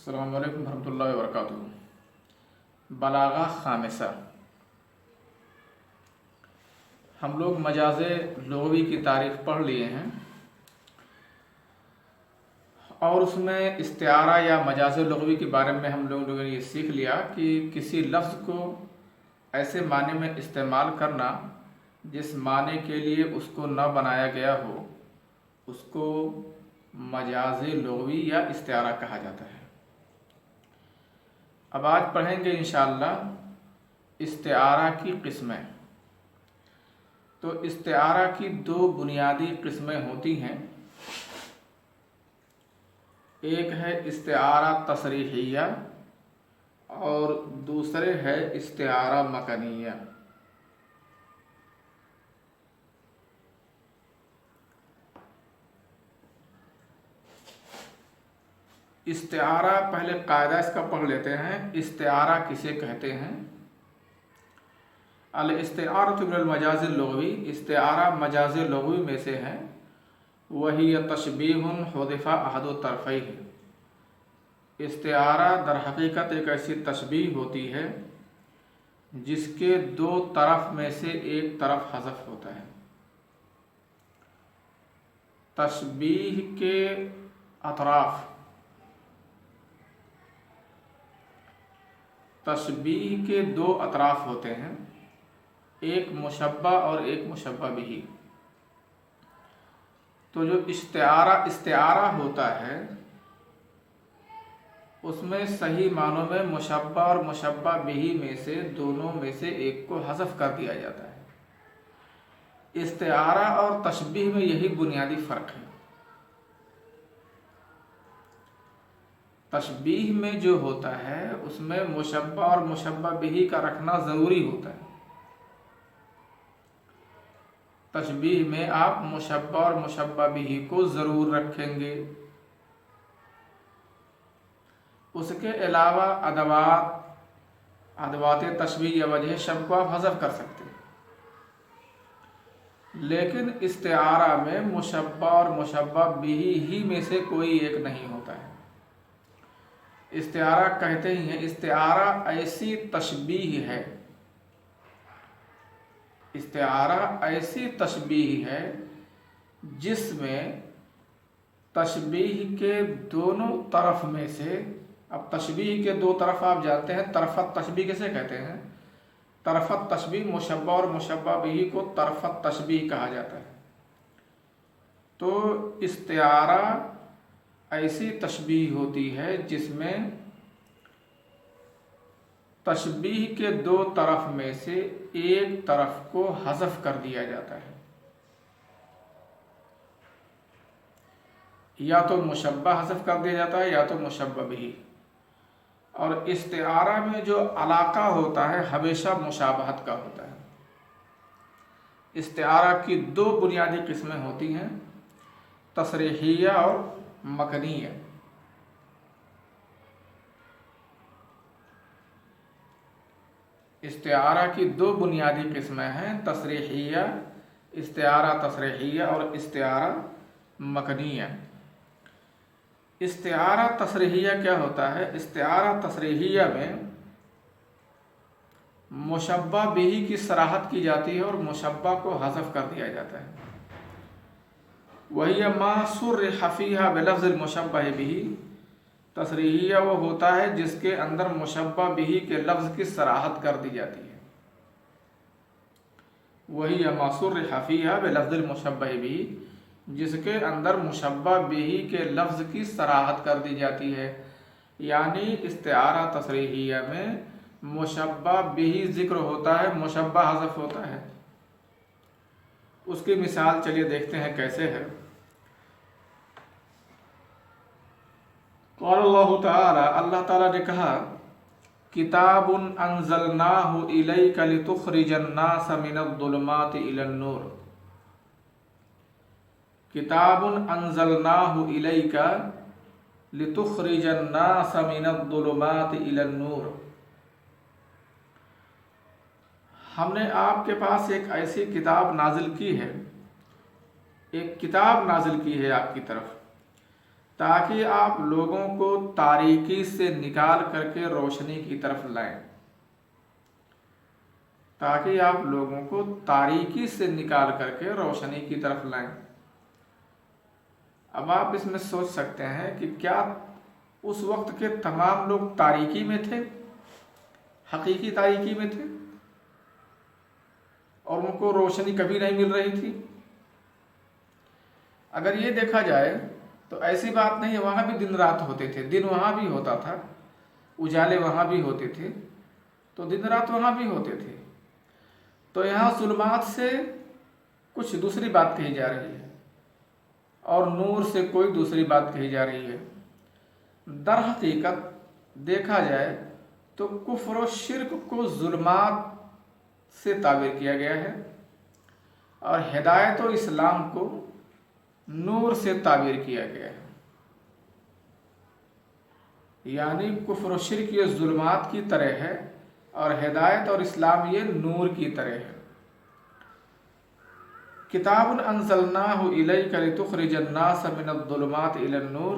अस्सलामु अलैकुम वरहमतुल्लाहि वबरकातुहू। बलागा खामिसा। हम लोग मजाज़े लुग़वी की तारीफ़ पढ़ लिए हैं और उसमें इस्तिआरा या मजाज़े लुग़वी के बारे में हम लोगों ने ये सीख लिया कि किसी लफ्ज़ को ऐसे माने में इस्तेमाल करना जिस माने के लिए उसको न बनाया गया हो, उसको मजाज़े लुग़वी या इस्तिआरा कहा जाता है। अब आज पढ़ेंगे इंशाअल्लाह इस्तिआरा की किस्में। तो इस्तिआरा की दो बुनियादी किस्में होती हैं। एक है इस्तिआरा तसरीहिया और दूसरे है इस्तिआरा मकनिया। इस्तिआरा पहले कायदा इसका पढ़ लेते हैं। इस्तिआरा किसे कहते हैं? अल इस्तिआरतु मिनल मजाज़िल लुग़वी, इस्तिआरा मजाज़ लुग़वी में से है। वही तशबीहुन हुज़िफ़ा अहदु तरफ़ैहि, इस्तिआरा दर हकीकत एक ऐसी तशबीह होती है जिसके दो तरफ में से एक तरफ हज़फ होता है। तशबीह के अतराफ़, तशबीह के दो अतराफ़ होते हैं, एक मुशब्बा और एक मुशब्बा बिही। तो जो इस्तिआरा होता है उसमें सही मानों में मुशब्बा और मुशब्बा बिही में से दोनों में से एक को हज़फ कर दिया जाता है। इस्तिआरा और तशबीह में यही बुनियादी फ़र्क है। तशबीह में जो होता है उसमें मुशब्बा और मुशब्बा बिही का रखना ज़रूरी होता है। तशबीह में आप मुशब्बा और मुशब्बा बिही को ज़रूर रखेंगे। उसके अलावा अदवात तशबीह या वजह शब्द को आप हज़फ कर सकते हैं। लेकिन इस्तिआरा में मुशब्बा और मुशब्बा बिही ही में से कोई एक नहीं होता है। इस्तिआरा कहते ही हैं, इस्तिआरा ऐसी तशबीह है, इस्तिआरा ऐसी तशबीह है जिसमें तशबीह के दोनों तरफ में से, अब तशबीह के दो तरफ आप जानते हैं, तरफत तशबीह किसे कहते हैं? तरफत तशबीह, मुशब्बा और मुशब्बा बिही को तरफत तशबीह कहा जाता है। तो इस्तिआरा ऐसी तशबीह होती है जिसमें तशबीह के दो तरफ में से एक तरफ को हज़फ कर दिया जाता है। या तो मुशब्बा हज़फ कर दिया जाता है या तो मुशब्बा बिही। और इस्तिआरा में जो अलाका होता है हमेशा मुशाबहत का होता है। इस्तिआरा की दो बुनियादी किस्में होती हैं, तसरीहिया और मकनिया। इस्तिआरा की दो बुनियादी किस्में हैं, तसरीहिया, इस्तिआरा तसरीहिया और इस्तिआरा मकनिया। इस्तिआरा तसरीहिया क्या होता है? इस्तिआरा तसरीहिया में मुशब्बा बिही की सराहत की जाती है और मुशब्बा को हज़फ कर दिया जाता है। वही मा सुर्रिह फ़ीहा बिलफ़्ज़िल मुशब्बह बिही, तसरीहिया वो होता है जिसके अंदर मुशब्बा बिही के लफ्ज़ की सराहत कर दी जाती है। वही मा सुर्रिह फ़ीहा बिलफ़्ज़िल मुशब्बह बिही, जिसके अंदर मुशब्बा बिही के लफ्ज़ की सराहत कर दी जाती है। यानी इस्तिआरा तसरीहिया में मुशब्बा बिही ज़िक्र होता है, मुशब्बा हज़फ होता है। उसकी मिसाल चलिए देखते हैं कैसे है। क़ाल अल्लाहु तआला, अल्लाह ताला ने कहा, किताबुन अंज़लनाहु इलैका लितुख़रिजन नास मिनज़्ज़ुलुमाति इलन-नूर। किताबुन अंज़लनाहु इलैका लितुख़रिजन नास मिनज़्ज़ुलुमाति इलन-नूर। हमने आपके पास एक ऐसी किताब नाजिल की है, एक किताब नाजिल की है आपकी तरफ, ताकि आप लोगों को तारीकी से निकाल करके रोशनी की तरफ लाएं, ताकि आप लोगों को तारीकी से निकाल करके रोशनी की तरफ लाएं। अब आप इसमें सोच सकते हैं कि क्या उस वक्त के तमाम लोग तारीकी में थे, हकीकी तारीकी में थे, और उनको रोशनी कभी नहीं मिल रही थी? अगर ये देखा जाए तो ऐसी बात नहीं है, वहाँ भी दिन रात होते थे, दिन वहाँ भी होता था, उजाले वहाँ भी होते थे, तो दिन रात वहाँ भी होते थे। तो यहाँ जुल्मात से कुछ दूसरी बात कही जा रही है और नूर से कोई दूसरी बात कही जा रही है। दर हकीकत देखा जाए तो कुफ्र और शिर्क को जुल्मात से ताबीर किया गया है और हिदायत और इस्लाम को नूर से ताबीर किया गया है। यानी कुफ्र और शिर्क ये जुल्मात की तरह है और हिदायत और इस्लाम ये नूर की तरह है। किताबुन अंज़लनाहु इलैका लितुख़रिजन नास मिनज़्ज़ुलुमाति इलन नूर,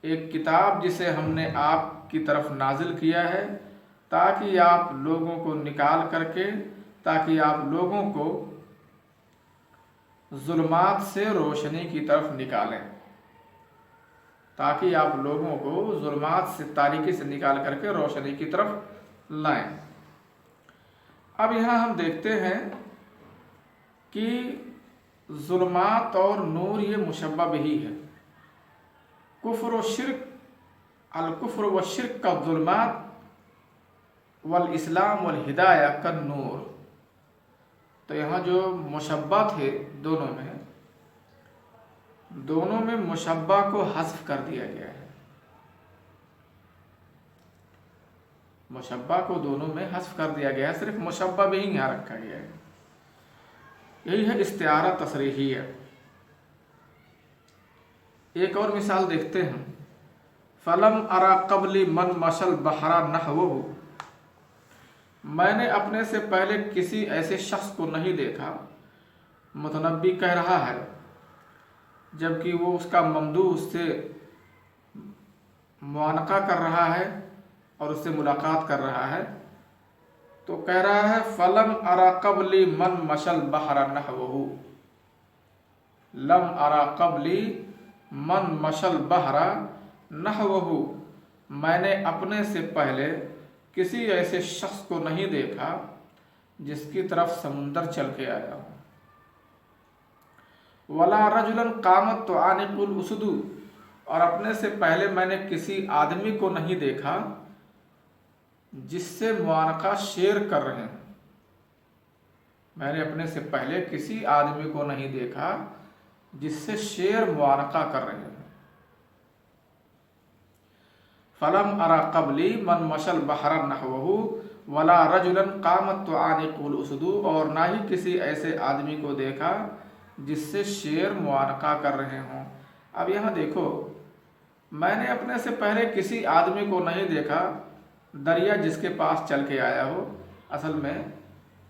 एक किताब जिसे हमने आपकी तरफ नाजिल किया है ताकि आप लोगों को निकाल करके, ताकि आप लोगों को जुल्मात से रोशनी की तरफ निकालें, ताकि आप लोगों को जुल्मात से तारीकी से निकाल करके रोशनी की तरफ लाएं। अब यहाँ हम देखते हैं कि जुल्मात और नूर ये मुशब्बह बिही है। कुफ्र व शिर्क, अल कुफ्र व शिर्क का जुल्मात वल इस्लाम वल हिदाया का नूर। तो यहाँ जो मुशब्बा थे दोनों में मुशब्बा को हस्फ कर दिया गया है, मुशब्बा को दोनों में हस्फ कर दिया गया है, सिर्फ मुशब्बा भी यहाँ रखा गया है। यही है इस्तिआरा तसरीहिया। एक और मिसाल देखते हैं। फलम अरा कबली मन मशल बहरा नहवहु, मैंने अपने से पहले किसी ऐसे शख्स को नहीं देखा, मुतनब्बी कह रहा है, जबकि वो उसका ममदूह उससे मुआनका कर रहा है और उससे मुलाकात कर रहा है। तो कह रहा है फलम अरा कबली मन मशल बहरा नहवहु, लम अरा कबली मन मशल बहरा नहवहु, मैंने अपने से पहले किसी ऐसे शख्स को नहीं देखा जिसकी तरफ समुंदर चल के आया हो। वला रजुलन कामत तो आनिकुल उसदू, और अपने से पहले मैंने किसी आदमी को नहीं देखा जिससे मुआनका शेर कर रहे हैं। मैंने अपने से पहले किसी आदमी को नहीं देखा जिससे शेर मुआनका कर रहे हैं। फलम अरा कबली मन मशल बहरा नहवहु वला रजुलन कामत तो आनिकुल उसदू, और ना ही किसी ऐसे आदमी को देखा जिससे शेर मुआनका कर रहे हों। अब यहाँ देखो, मैंने अपने से पहले किसी आदमी को नहीं देखा, दरिया जिसके पास चल के आया हो, असल में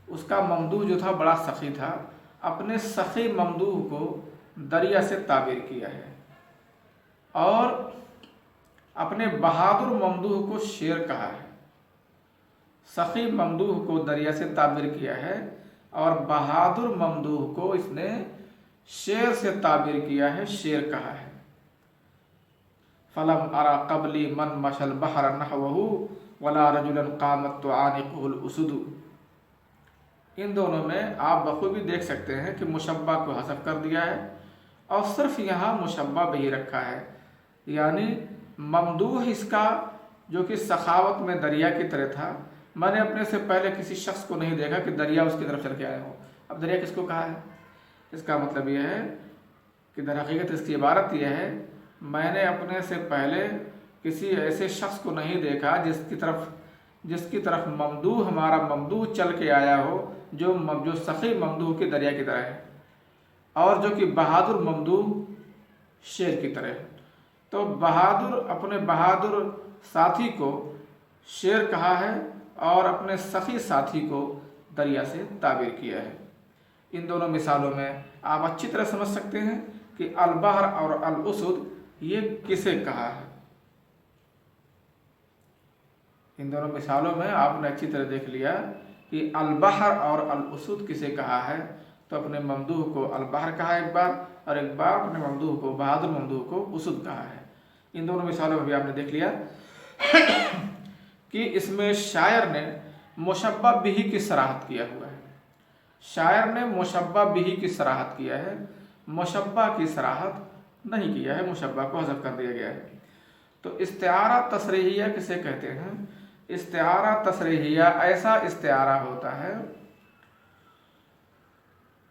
उसका ममदूह जो था बड़ा सखी था, अपने सखी ममदूह को दरिया से ताबीर किया है और अपने बहादुर ममदूह को शेर कहा है। सखी ममदूह को दरिया से ताबीर किया है और बहादुर ममदूह को इसने शेर से ताबीर किया है, शेर कहा है। फलम अरा कबली मन मशल बहरा नहवहु वला रजुलन कामत तो आनिकुल उसदू। इन दोनों में आप बखूबी देख सकते हैं कि मुशब्बा को हसफ कर दिया है और सिर्फ यहाँ मुशब्बा भी रखा है, यानी ममदूह इसका जो कि सखावत में दरिया की तरह था। मैंने अपने से पहले किसी शख्स को नहीं देखा कि दरिया उसकी तरफ चल के आया हो। अब दरिया किसको कहा है? इसका मतलब यह है कि दर हकीकत इसकी इबारत यह है, मैंने अपने से पहले किसी ऐसे शख्स को नहीं देखा जिसकी तरफ ममदूह, हमारा ममदूह चल के आया हो, जो सखी ममदूह की दरिया की तरह है और जो कि बहादुर ममदूह शेर की तरह है। तो बहादुर, अपने बहादुर साथी को शेर कहा है और अपने सखी साथी को दरिया से ताबीर किया है। इन दोनों मिसालों में आप अच्छी तरह समझ सकते हैं कि अल बहर और अल उसद ये किसे कहा है। इन दोनों मिसालों में आपने अच्छी तरह देख लिया कि अल-बहर और अल-उसद किसे कहा है। तो अपने ममदूह को अल-बहर कहा एक बार, और एक बार अपने ममदूह को, बहादुर ममदूह को उसद कहा है। इन दोनों मिसालों में भी आपने देख लिया कि इसमें शायर ने मुशब्बा बिही की सराहत किया हुआ है। शायर ने मुशब्बा बिही की सराहत किया है, मुशब्बा की सराहत नहीं किया है, मुशब्बा को हज़फ कर दिया गया है। तो इस्तिआरा तसरीहिया किसे कहते हैं। इस्तिआरा तसरीहिया ऐसा इस्तिआरा होता है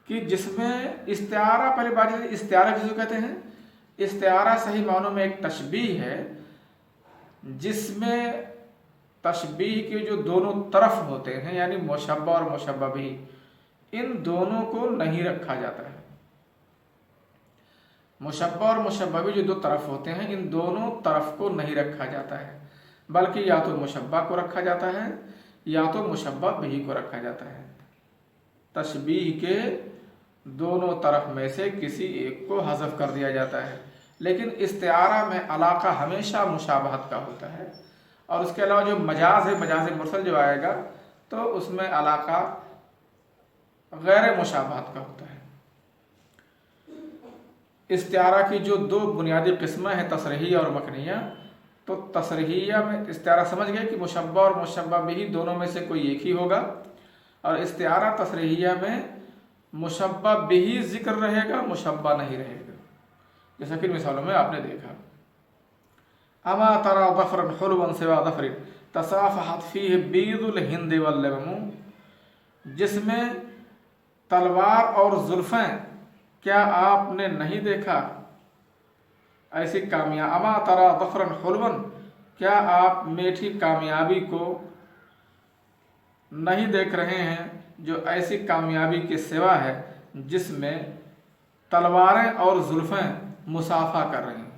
कि जिसमें इस्तिआरा, पहले बात इस्तिआरा किसे कहते हैं। इस्तिआरा सही मानों में एक तशबीह है जिसमें तशबीह के जो दोनों तरफ होते हैं, यानी मुशब्बा और मुशब्बा बिही, इन दोनों को नहीं रखा जाता है। मुशब्बा और मुशब्बा बिही जो दो तरफ होते हैं, इन दोनों तरफ को नहीं रखा जाता है, बल्कि या तो मुशब्बा को रखा जाता है या तो मुशब्बा बिही को रखा जाता है। तशबीह के दोनों तरफ में से किसी एक को हज़फ कर दिया जाता है। लेकिन इस्तिआरा में अलाका हमेशा मुशाबहत का होता है, और उसके अलावा जो मजाज है, मजाज मुरसल जो आएगा, तो उसमें अलाका गैर मुशाबहत का होता है। इस्तिआरा की जो दो बुनियादी किस्में हैं, तसरीहिया और मकनिया। तो तसरीहिया में इस्तिआरा समझ गए कि मुशब्बा और मुशब्बा बिही दोनों में से कोई एक ही होगा, और इस्तिआरा तसरीहिया में मुशब्बा बिही जिक्र रहेगा, मुशब्बा नहीं रहेगा। जैसा कि मिसालों में आपने देखा, अमा तरा ज़फ़रन हुल्वन सिवा ज़फ़रिन तसाफ़हत फ़ीहि बीदुल हिंद वल्लबमू, जिसमें तलवार और जुल्फ़ें, क्या आपने नहीं देखा ऐसी कामयाब। अमा तरा ज़फ़रन हुल्वन, क्या आप मीठी कामयाबी को नहीं देख रहे हैं जो ऐसी कामयाबी के सिवा है जिसमें तलवारें और जुल्फ़ें मुसाफा कर रही हैं।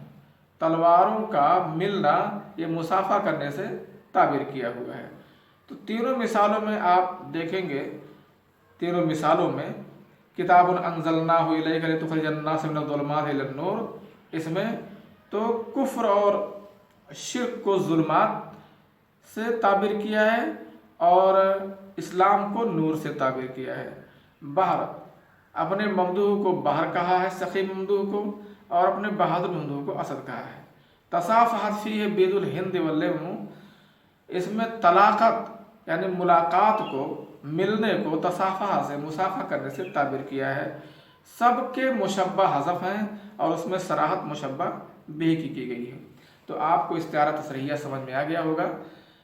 तलवारों का मिलना ये मुसाफा करने से ताबीर किया हुआ है। तो तीनों मिसालों में आप देखेंगे, तीनों मिसालों में किताबुन अंज़लनाहु इलैका लितुख़रिजन नास मिनज़ ज़ुलुमाति इलन नूर, इसमें तो कुफ्र और शिर्क को ज़ुल्मात से ताबीर किया है और इस्लाम को नूर से ताबीर किया है। बहर, अपने ममदूह को बहर कहा है, सखी ममदूह को, और अपने बहादुर ममदूह को असद कहा है। तसाफ़हत फ़ीहि बीदुल हिंद वल्लबमू, इसमें तलाक़त यानी मुलाकात को, मिलने को तसाफ़ा से, मुसाफ़ा करने से ताबीर किया है। सबके मुशब्बा हज़फ हैं और उसमें सराहत मुशब्बा बिही की गई है। तो आपको इस्तिआरा तसरीहिया समझ में आ गया होगा।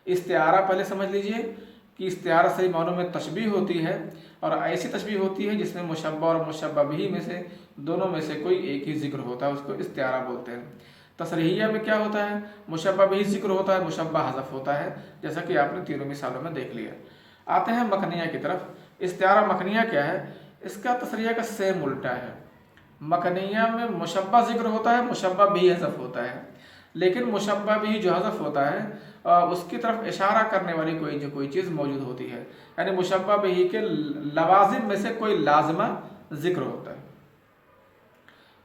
इस्तिआरा पहले समझ लीजिए कि इस्तिआरा सही मानों में तशबीह होती है, और ऐसी तशबीह होती है जिसमें मुशब्बा और मुशब्बा बिही में से दोनों में से कोई एक ही जिक्र होता है, उसको इस्तिआरा बोलते हैं। तसरीहिया में क्या होता है, मुशब्बा बिही जिक्र होता है, मुशब्बा हज़फ होता है, जैसा कि आपने तीनों मिसालों में देख लिया। आते हैं मकनिया की तरफ। इस्तिआरा मकनिया क्या है, इसका तसरीहिया का सेम उल्टा है। मकनिया में मुशब्बा जिक्र होता है, मुशब्बा बिही हज़फ होता है, लेकिन मुशब्बा बिही जो हज़फ होता है उसकी तरफ इशारा करने वाली कोई चीज़ मौजूद होती है, यानी मुशब्बा बिही के लवाजिम में से कोई लाजमा जिक्र होता है।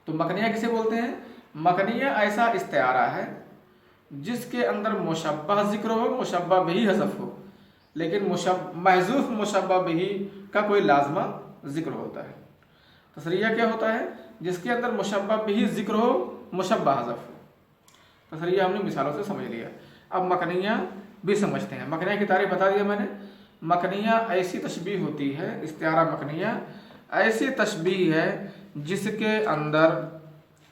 तो मकनिया किसे बोलते हैं। मकनिया ऐसा इस्तिआरा है जिसके अंदर मुशब्बा जिक्र हो, मुशब्बा बिही हज़फ हो, लेकिन महज़ूफ़ मुशब्बा बिही का कोई लाजमा जिक्र होता है। तसरीया क्या होता है, जिसके अंदर मुशब्बा बिही जिक्र हो, मुशब्बा हज़फ हो। तसरीया हमने मिसालों से समझ लिया। अब मकनिया भी समझते हैं। मकनिया की तारीफ बता दिया मैंने। मकनिया ऐसी तशबीह होती है, इस्तिआरा मकनिया ऐसी तशबीह है जिसके अंदर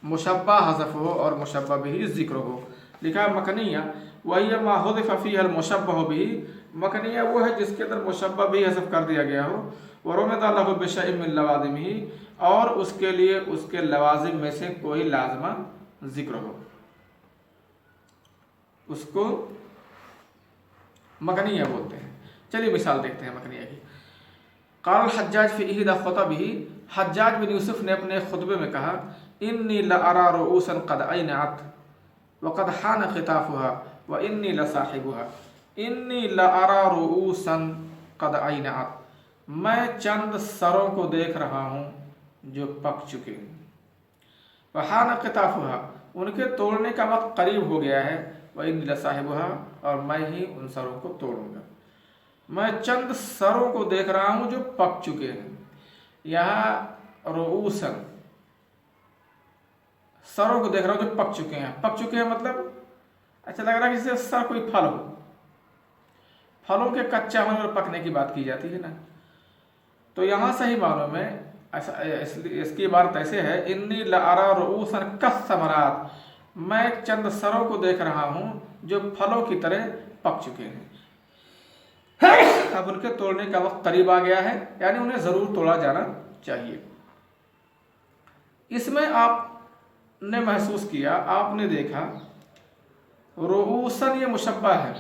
मुशब्बा हज़फ हो और मुशब्बा बिही जिक्र हो। लिखा है मकनिया वही मा हुज़िफ़ फ़ीही अल मुशब्बह बिही, मकनिया वो है जिसके अंदर मुशब्बा बिही हज़फ कर दिया गया हो, व रुमिज़ लहु बिशैइन मिन लवाज़िमिही, और उसके लिए उसके लवाजिम में से कोई लाजमा जिक्र हो, उसको मकनिया बोलते हैं। चलिए मिसाल देखते हैं मकनिया की। क़ाल हज्जाज फ़ी इहदा ख़ुतबिही, हज्जाज बिन यूसुफ ने अपने खुतबे में कहा, इन्नी लअरा रुऊसन क़द अयनअत व क़द हान ख़िताफ़ुहा व इन्नी लसाहिबुहा। इन्नी लअरा रुऊसन क़द अयनअत, मैं चंद सरों को देख रहा हूँ जो पक चुके हैं। व हान ख़िताफ़ुहा, उनके तोड़ने का वक्त करीब हो गया है, वही नीला साहिबहा, और मैं ही उन सरों को तोड़ूंगा। मैं चंद सरों को देख रहा हूं जो पक चुके हैं। यहाँ रूसन, सरों को देख रहा हूं जो पक चुके हैं। पक चुके हैं मतलब अच्छा लग रहा है कि जैसे सर कोई फल हो, फलों के कच्चा होने और पकने की बात की जाती है ना। तो यहाँ सही मानों में ऐसा इसकी बात ऐसे है, इन्नी लअरा रूसन कस्समरात, मैं चंद सरों को देख रहा हूं जो फलों की तरह पक चुके हैं। अब उनके तोड़ने का वक्त करीब आ गया है, यानी उन्हें जरूर तोड़ा जाना चाहिए। इसमें आपने महसूस किया, आपने देखा रूसन ये मुशब्बा है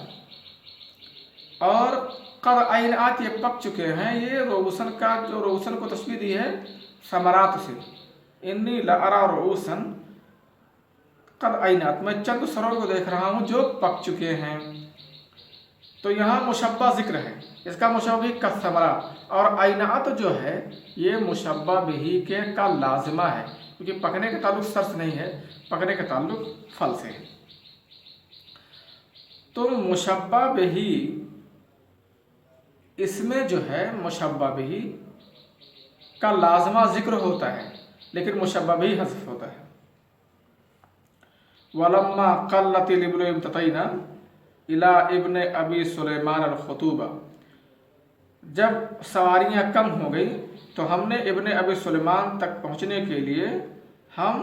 और कद आइनात ये पक चुके हैं, ये रूसन का जो रूसन को तस्वीर दी है समरात से। इन्नी लअरा रूसन कद आइनात, मैं चंद सरों को देख रहा हूं जो पक चुके हैं। तो यहाँ मुशब्बा जिक्र है, इसका मुशब्बा भी कसमरा, और आइनात जो है ये मुशब्बा बिही के का लाजिमा है, क्योंकि पकने का ताल्लुक सर से नहीं है, पकने का ताल्लुक फल से है। तो मुशब्बा बिही, इसमें जो है मुशब्बा बिही का लाजमा जिक्र होता है, लेकिन मुशब्बा बिही हज़फ होता है। वलम्मा क़ल्लतिल इब्ल इब्ततैना इला इब्न अबी सुलेमान अल-खुतूबा, जब सवारियां कम हो गई तो हमने इब्न अबी सुलेमान तक पहुंचने के लिए हम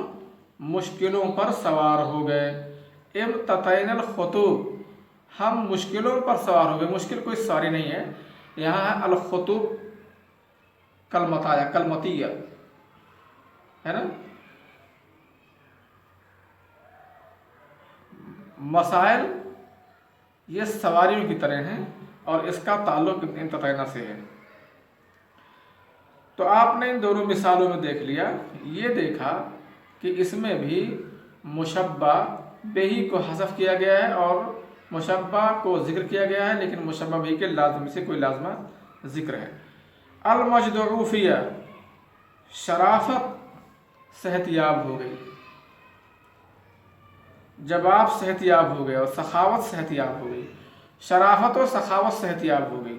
मुश्किलों पर सवार हो गए। इब्ततैनल खुतूब, हम मुश्किलों पर सवार हो गए। मुश्किल कोई सवारी नहीं है, यहाँ है अल-खुतूब कलमताया, कलमतिया है ना। मसाइल ये सवारियों की तरह हैं और इसका ताल्लुक इब्ततैना से है। तो आपने इन दोनों मिसालों में देख लिया, ये देखा कि इसमें भी मुशब्बा बेही को हज़फ किया गया है और मुशब्बा को जिक्र किया गया है, लेकिन मुशब्बा बेही के लाज़िम से कोई लाज़िमा जिक्र है। अल-मजदूफिया, शराफत सेहतियाब हो गई। जब आप सेहतियाब हो गए और सखावत सेहतियाब हो गई, शराफत और सखावत सेहतियाब हो गई,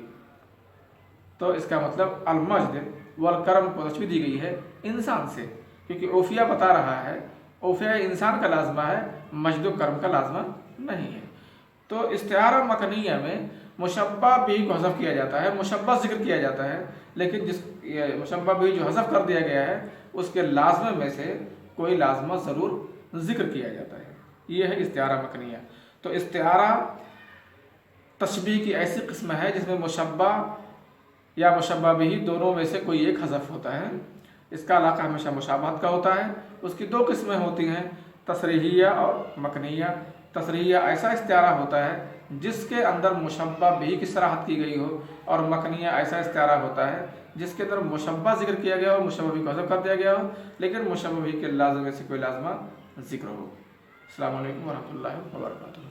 तो इसका मतलब अल-मजद वल करम को तशबीह दी गई है इंसान से, क्योंकि ओफिया बता रहा है ओफिया इंसान का लाजमा है, मजद कर्म का लाजमा नहीं है। तो इस्तिआरा मकनिया में मुशब्बा भी को हज़फ किया जाता है, मुशब्बा जिक्र किया जाता है, लेकिन जिस मुशब्बा भी जो हज़फ कर दिया गया है उसके लाजमे में से कोई लाजमा ज़रूर जिक्र किया जाता है। ये है इस्तिआरा मकनिया। तो इस्तिआरा तशबीह की ऐसी किस्म है जिसमें मुशब्बा या मुशब्बा बिही दोनों में से कोई एक हज़फ होता है। इसका इलाका हमेशा मुशाबहत का होता है। उसकी दो किस्में होती हैं, तसरीहिया और मकनिया। तसरीहिया ऐसा इस्तिआरा होता है जिसके अंदर मुशब्बा बिही की सराहत की गई हो, और मकनिया ऐसा इस्तिआरा होता है जिसके अंदर मुशब्बा जिक्र किया गया हो, मुशब्बा बिही को हज़फ कर दिया गया हो, लेकिन मुशब्बा बिही के लाज़िम से कोई लाज़िमा जिक्र हो। अस्सलामु अलैकुम वरहमतुल्लाहि वबरकातुहू।